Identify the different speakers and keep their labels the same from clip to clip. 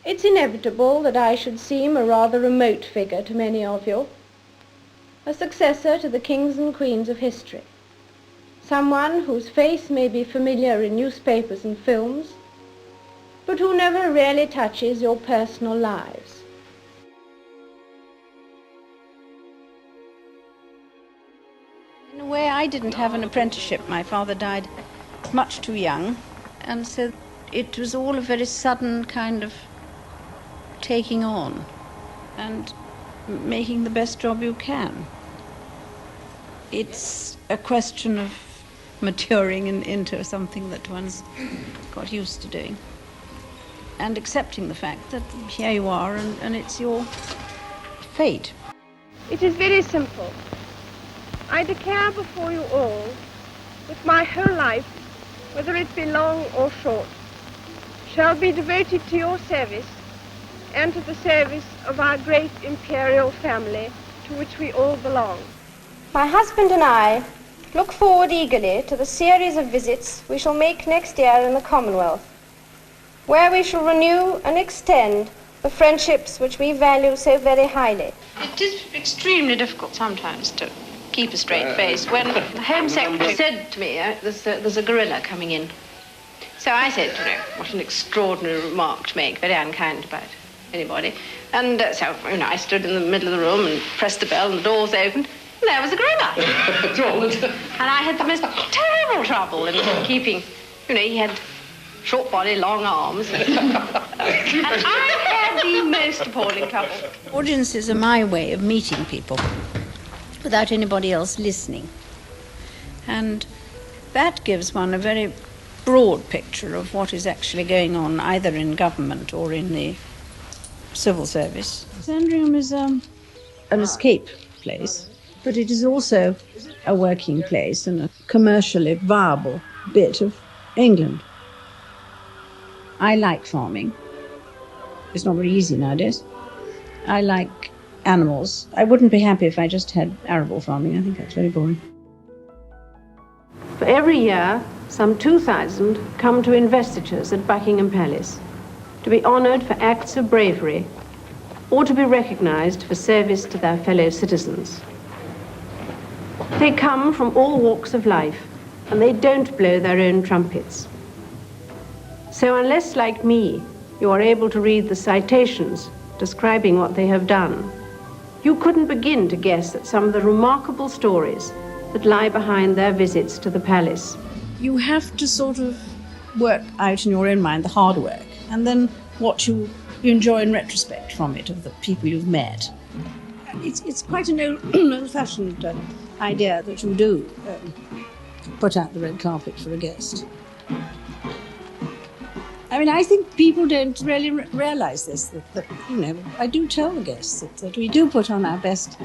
Speaker 1: It's inevitable that I should seem a rather remote figure to many of you, a successor to the kings and queens of history, someone whose face may be familiar in newspapers and films, but who never really touches your personal lives.
Speaker 2: In a way, I didn't have an apprenticeship. My father died much too young, and so it was all a very sudden kind of taking on and making the best job you can. It's a question of maturing into something that one's got used to doing and accepting the fact that here you are and it's your fate.
Speaker 3: It is very simple. I declare before you all that my whole life, whether it be long or short, shall be devoted to your service and to the service of our great imperial family to which we all belong.
Speaker 1: My husband and I look forward eagerly to the series of visits we shall make next year in the Commonwealth, where we shall renew and extend the friendships which we value so very highly.
Speaker 2: It is extremely difficult sometimes to keep a straight face. When the Home Secretary said to me, there's a gorilla coming in. So I said, what an extraordinary remark to make, very unkind about anybody. And so, I stood in the middle of the room and pressed the bell and the doors opened, and there was a gorilla. And I had the most terrible trouble in keeping, he had short body, long arms. And I had the most appalling trouble. Audiences are my way of meeting people without anybody else listening. And that gives one a very broad picture of what is actually going on either in government or in the civil service. Sandringham is an escape place, but it is also a working place and a commercially viable bit of England. I like farming. It's not very easy nowadays. I like animals. I wouldn't be happy if I just had arable farming. I think that's very boring.
Speaker 4: For every year, some 2,000 come to investitures at Buckingham Palace to be honoured for acts of bravery or to be recognised for service to their fellow citizens. They come from all walks of life and they don't blow their own trumpets. So unless, like me, you are able to read the citations describing what they have done, you couldn't begin to guess at some of the remarkable stories that lie behind their visits to the palace.
Speaker 2: You have to sort of work out in your own mind the hard work and then what you enjoy in retrospect from it, of the people you've met. It's quite an old-fashioned idea that you do put out the red carpet for a guest. I think people don't really realise this, that I do tell the guests that we do put on our best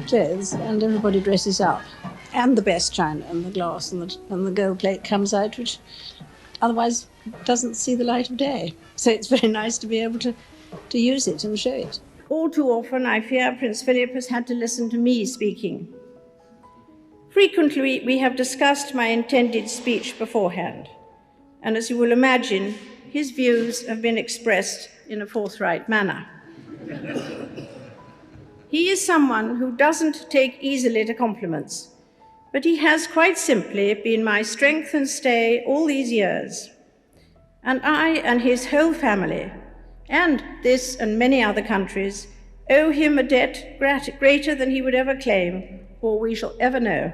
Speaker 2: clothes and everybody dresses up. And the best china and the glass and the gold plate comes out, which otherwise doesn't see the light of day. So it's very nice to be able to use it and show it. All too often, I fear Prince Philip has had to listen to me speaking. Frequently, we have discussed my intended speech beforehand, and as you will imagine, his views have been expressed in a forthright manner. He is someone who doesn't take easily to compliments, but he has quite simply been my strength and stay all these years. And I and his whole family, and this and many other countries, owe him a debt greater than he would ever claim or we shall ever know.